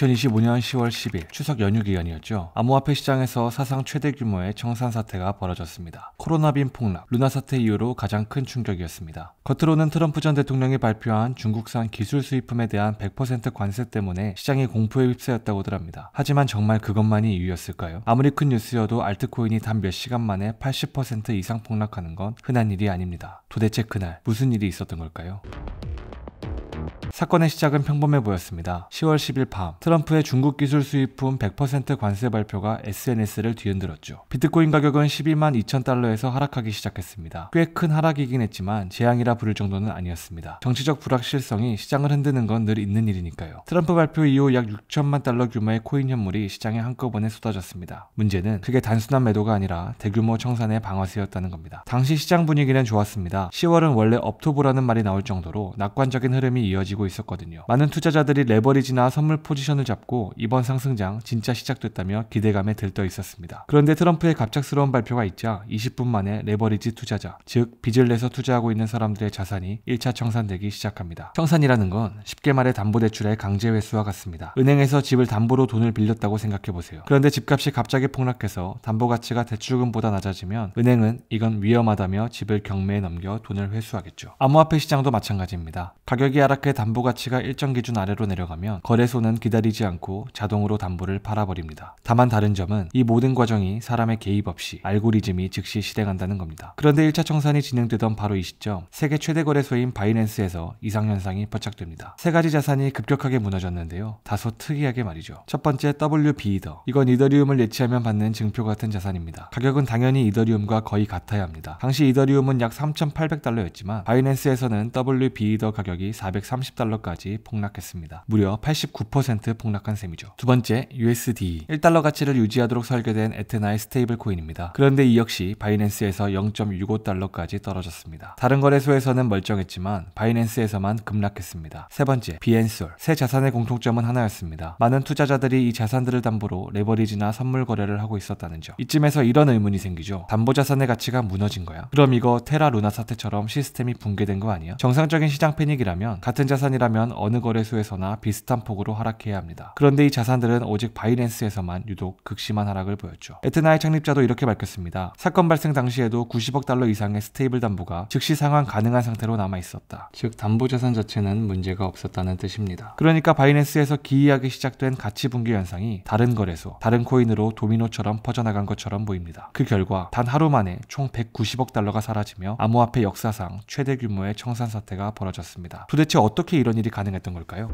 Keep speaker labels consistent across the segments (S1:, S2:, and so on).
S1: 2025년 10월 10일 추석 연휴 기간이었죠. 암호화폐 시장에서 사상 최대 규모의 청산 사태가 벌어졌습니다. 코로나빈 폭락, 루나 사태 이후로 가장 큰 충격이었습니다. 겉으로는 트럼프 전 대통령이 발표한 중국산 기술 수입품에 대한 100% 관세 때문에 시장이 공포에 휩싸였다고들 합니다. 하지만 정말 그것만이 이유였을까요? 아무리 큰 뉴스여도 알트코인이 단 몇 시간 만에 80% 이상 폭락하는 건 흔한 일이 아닙니다. 도대체 그날 무슨 일이 있었던 걸까요? 사건의 시작은 평범해 보였습니다. 10월 10일 밤 트럼프의 중국 기술 수입품 100% 관세 발표가 SNS를 뒤흔들었죠. 비트코인 가격은 12만 2천 달러에서 하락하기 시작했습니다. 꽤 큰 하락이긴 했지만 재앙이라 부를 정도는 아니었습니다. 정치적 불확실성이 시장을 흔드는 건 늘 있는 일이니까요. 트럼프 발표 이후 약 6천만 달러 규모의 코인 현물이 시장에 한꺼번에 쏟아졌습니다. 문제는 그게 단순한 매도가 아니라 대규모 청산의 방아쇠였다는 겁니다. 당시 시장 분위기는 좋았습니다. 10월은 원래 업토보라는 말이 나올 정도로 낙관적인 흐름이 이어지고 있었거든요. 많은 투자자들이 레버리지나 선물 포지션을 잡고 이번 상승장 진짜 시작됐다며 기대감에 들떠 있었습니다. 그런데 트럼프의 갑작스러운 발표가 있자 20분 만에 레버리지 투자자, 즉 빚을 내서 투자하고 있는 사람들의 자산이 1차 청산되기 시작합니다. 청산이라는 건 쉽게 말해 담보대출의 강제 회수와 같습니다. 은행에서 집을 담보로 돈을 빌렸다고 생각해보세요. 그런데 집값이 갑자기 폭락해서 담보 가치가 대출금보다 낮아지면 은행은 이건 위험하다며 집을 경매에 넘겨 돈을 회수하겠죠. 암호화폐 시장도 마찬가지입니다. 가격이 하락해 담보 가치가 일정 기준 아래로 내려가면 거래소는 기다리지 않고 자동으로 담보를 팔아버립니다. 다만 다른 점은 이 모든 과정이 사람의 개입 없이 알고리즘이 즉시 실행한다는 겁니다. 그런데 1차 청산이 진행되던 바로 이 시점 세계 최대 거래소인 바이낸스에서 이상현상이 포착됩니다. 세 가지 자산이 급격하게 무너졌는데요. 다소 특이하게 말이죠. 첫 번째 WBE더. 이건 이더리움을 예치하면 받는 증표 같은 자산입니다. 가격은 당연히 이더리움과 거의 같아야 합니다. 당시 이더리움은 약 3,800달러였지만 바이낸스에서는 WBE더 가격이 430달러까지 폭락했습니다. 무려 89% 폭락한 셈이죠. 두 번째, USDE. 1달러 가치를 유지하도록 설계된 에테나의 스테이블 코인입니다. 그런데 이 역시 바이낸스에서 0.65달러까지 떨어졌습니다. 다른 거래소에서는 멀쩡했지만 바이낸스에서만 급락했습니다. 세 번째, 비앤솔. 새 자산의 공통점은 하나였습니다. 많은 투자자들이 이 자산들을 담보로 레버리지나 선물 거래를 하고 있었다는 점. 이쯤에서 이런 의문이 생기죠. 담보 자산의 가치가 무너진 거야? 그럼 이거 테라 루나 사태처럼 시스템이 붕괴된 거 아니야? 정상적인 시장 패닉이라면 같은 자산이라면 어느 거래소에서나 비슷한 폭으로 하락해야 합니다. 그런데 이 자산들은 오직 바이낸스에서만 유독 극심한 하락을 보였죠. 에테나의 창립자도 이렇게 밝혔습니다. 사건 발생 당시에도 90억 달러 이상의 스테이블 담보가 즉시 상환 가능한 상태로 남아있었다. 즉 담보 자산 자체는 문제가 없었다는 뜻입니다. 그러니까 바이낸스에서 기이하게 시작된 가치 붕괴 현상이 다른 거래소, 다른 코인으로 도미노처럼 퍼져나간 것처럼 보입니다. 그 결과 단 하루 만에 총 190억 달러가 사라지며 암호화폐 역사상 최대 규모의 청산 사태가 벌어졌습니다. 도대체 어떻게 이런 일이 가능했던 걸까요?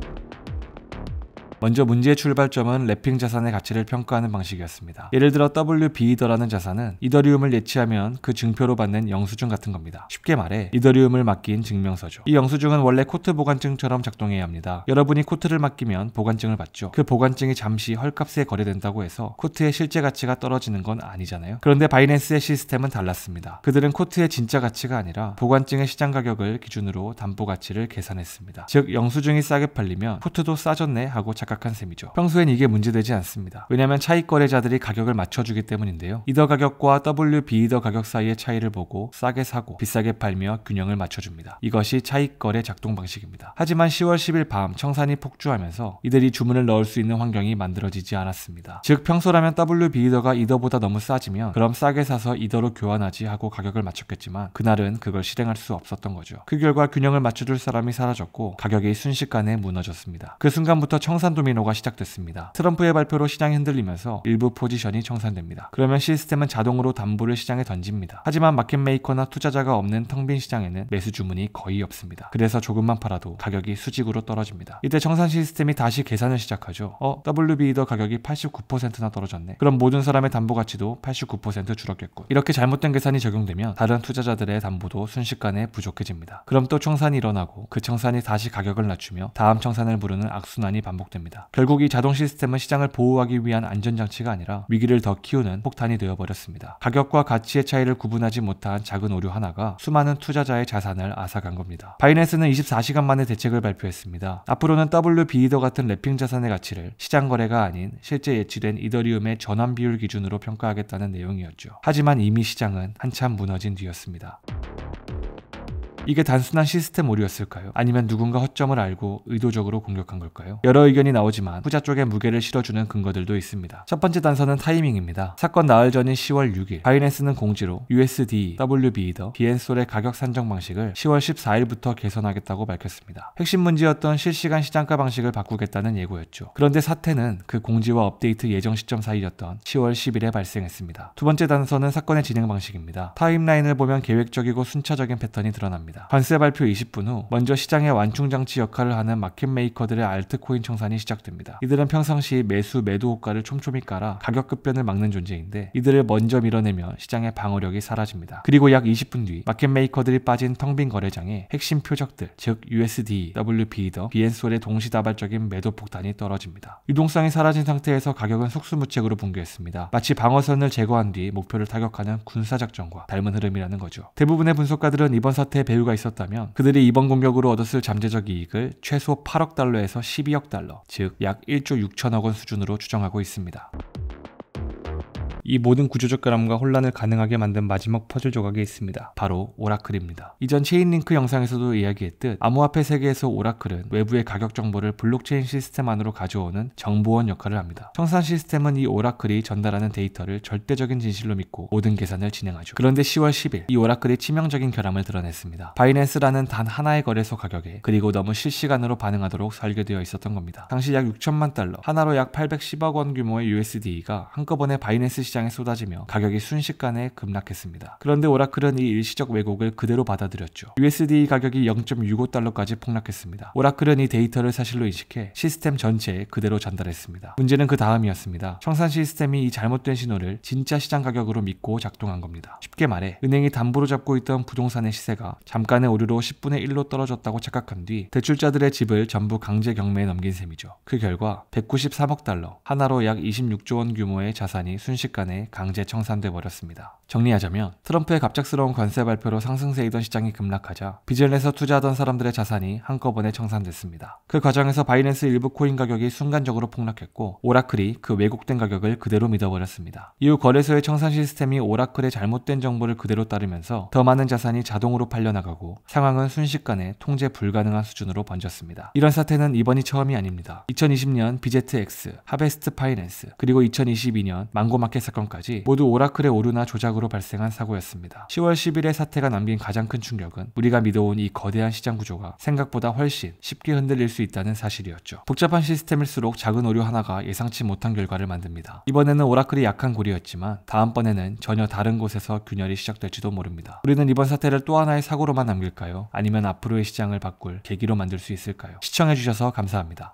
S1: 먼저 문제의 출발점은 랩핑 자산의 가치를 평가하는 방식이었습니다. 예를 들어 WBE더라는 자산은 이더리움을 예치하면 그 증표로 받는 영수증 같은 겁니다. 쉽게 말해 이더리움을 맡긴 증명서죠. 이 영수증은 원래 코트 보관증처럼 작동해야 합니다. 여러분이 코트를 맡기면 보관증을 받죠. 그 보관증이 잠시 헐값에 거래된다고 해서 코트의 실제 가치가 떨어지는 건 아니잖아요. 그런데 바이낸스의 시스템은 달랐습니다. 그들은 코트의 진짜 가치가 아니라 보관증의 시장 가격을 기준으로 담보 가치를 계산했습니다. 즉 영수증이 싸게 팔리면 코트도 싸졌네 하고 착각한 셈이죠. 평소엔 이게 문제되지 않습니다. 왜냐하면 차익 거래자들이 가격을 맞춰주기 때문인데요. 이더 가격과 WBE더 가격 사이의 차이를 보고 싸게 사고 비싸게 팔며 균형을 맞춰줍니다. 이것이 차익 거래 작동 방식입니다. 하지만 10월 10일 밤 청산이 폭주하면서 이들이 주문을 넣을 수 있는 환경이 만들어지지 않았습니다. 즉 평소라면 WBE더가 이더보다 너무 싸지면 그럼 싸게 사서 이더로 교환하지 하고 가격을 맞췄겠지만 그날은 그걸 실행할 수 없었던 거죠. 그 결과 균형을 맞춰줄 사람이 사라졌고 가격이 순식간에 무너졌습니다. 그 순간부터 청산 도미노가 시작됐습니다. 트럼프의 발표로 시장이 흔들리면서 일부 포지션이 청산됩니다. 그러면 시스템은 자동으로 담보를 시장에 던집니다. 하지만 마켓메이커나 투자자가 없는 텅 빈 시장에는 매수 주문이 거의 없습니다. 그래서 조금만 팔아도 가격이 수직으로 떨어집니다. 이때 청산 시스템이 다시 계산을 시작하죠. WBE더 가격이 89%나 떨어졌네. 그럼 모든 사람의 담보 가치도 89% 줄었겠군. 이렇게 잘못된 계산이 적용되면 다른 투자자들의 담보도 순식간에 부족해집니다. 그럼 또 청산이 일어나고 그 청산이 다시 가격을 낮추며 다음 청산을 부르는 악순환이 반복됩니다. 결국 이 자동 시스템은 시장을 보호하기 위한 안전장치가 아니라 위기를 더 키우는 폭탄이 되어버렸습니다. 가격과 가치의 차이를 구분하지 못한 작은 오류 하나가 수많은 투자자의 자산을 앗아간 겁니다. 바이낸스는 24시간 만에 대책을 발표했습니다. 앞으로는 WBE더 같은 랩핑 자산의 가치를 시장 거래가 아닌 실제 예치된 이더리움의 전환 비율 기준으로 평가하겠다는 내용이었죠. 하지만 이미 시장은 한참 무너진 뒤였습니다. 이게 단순한 시스템 오류였을까요? 아니면 누군가 허점을 알고 의도적으로 공격한 걸까요? 여러 의견이 나오지만 후자 쪽에 무게를 실어주는 근거들도 있습니다. 첫 번째 단서는 타이밍입니다. 사건 나흘 전인 10월 6일 바이낸스는 공지로 USD, WB더, 비앤솔의 가격 산정 방식을 10월 14일부터 개선하겠다고 밝혔습니다. 핵심 문제였던 실시간 시장가 방식을 바꾸겠다는 예고였죠. 그런데 사태는 그 공지와 업데이트 예정 시점 사이였던 10월 10일에 발생했습니다. 두 번째 단서는 사건의 진행 방식입니다. 타임라인을 보면 계획적이고 순차적인 패턴이 드러납니다. 관세 발표 20분 후 먼저 시장의 완충장치 역할을 하는 마켓메이커들의 알트코인 청산이 시작됩니다. 이들은 평상시 매수 매도 호가를 촘촘히 깔아 가격 급변을 막는 존재인데 이들을 먼저 밀어내면 시장의 방어력이 사라집니다. 그리고 약 20분 뒤 마켓메이커들이 빠진 텅 빈 거래장에 핵심 표적들 즉 USD, WB더, 비앤솔의 동시다발적인 매도 폭탄이 떨어집니다. 유동성이 사라진 상태에서 가격은 속수무책으로 붕괴했습니다. 마치 방어선을 제거한 뒤 목표를 타격하는 군사작전과 닮은 흐름이라는 거죠. 대부분의 분석가들은 이번 사태에 배후가 있었다면 그들이 이번 공격으로 얻었을 잠재적 이익을 최소 8억 달러에서 12억 달러, 즉 약 1조 6천억 원 수준으로 추정하고 있습니다. 이 모든 구조적 결함과 혼란을 가능하게 만든 마지막 퍼즐 조각이 있습니다. 바로 오라클입니다. 이전 체인링크 영상에서도 이야기했듯 암호화폐 세계에서 오라클은 외부의 가격 정보를 블록체인 시스템 안으로 가져오는 정보원 역할을 합니다. 청산 시스템은 이 오라클이 전달하는 데이터를 절대적인 진실로 믿고 모든 계산을 진행하죠. 그런데 10월 10일 이 오라클이 치명적인 결함을 드러냈습니다. 바이낸스라는 단 하나의 거래소 가격에 그리고 너무 실시간으로 반응하도록 설계되어 있었던 겁니다. 당시 약 6천만 달러, 하나로 약 810억 원 규모의 USD가 한꺼번에 바이낸스 시장에 쏟아지며 가격이 순식간에 급락했습니다. 그런데 오라클은 이 일시적 왜곡을 그대로 받아들였죠. USD 가격이 0.65달러까지 폭락했습니다. 오라클은 이 데이터를 사실로 인식해 시스템 전체에 그대로 전달했습니다. 문제는 그 다음이었습니다. 청산 시스템이 이 잘못된 신호를 진짜 시장 가격으로 믿고 작동한 겁니다. 쉽게 말해 은행이 담보로 잡고 있던 부동산의 시세가 잠깐의 오류로 10분의 1로 떨어졌다고 착각한 뒤 대출자들의 집을 전부 강제 경매에 넘긴 셈이죠. 그 결과 193억 달러, 하나로 약 26조 원 규모의 자산이 순식간에 강제 청산돼 버렸습니다. 정리하자면 트럼프의 갑작스러운 관세 발표로 상승세이던 시장이 급락하자 빚을 내서 투자하던 사람들의 자산이 한꺼번에 청산됐습니다. 그 과정에서 바이낸스 일부 코인 가격이 순간적으로 폭락했고 오라클이 그 왜곡된 가격을 그대로 믿어버렸습니다. 이후 거래소의 청산 시스템이 오라클의 잘못된 정보를 그대로 따르면서 더 많은 자산이 자동으로 팔려나가고 상황은 순식간에 통제 불가능한 수준으로 번졌습니다. 이런 사태는 이번이 처음이 아닙니다. 2020년 BZX, 하베스트 파이낸스, 그리고 2022년 망고마켓 사건까지 모두 오라클의 오류나 조작으로 발생한 사고였습니다. 10월 10일의 사태가 남긴 가장 큰 충격은 우리가 믿어온 이 거대한 시장 구조가 생각보다 훨씬 쉽게 흔들릴 수 있다는 사실이었죠. 복잡한 시스템일수록 작은 오류 하나가 예상치 못한 결과를 만듭니다. 이번에는 오라클이 약한 고리였지만 다음번에는 전혀 다른 곳에서 균열이 시작될지도 모릅니다. 우리는 이번 사태를 또 하나의 사고로만 남길까요? 아니면 앞으로의 시장을 바꿀 계기로 만들 수 있을까요? 시청해주셔서 감사합니다.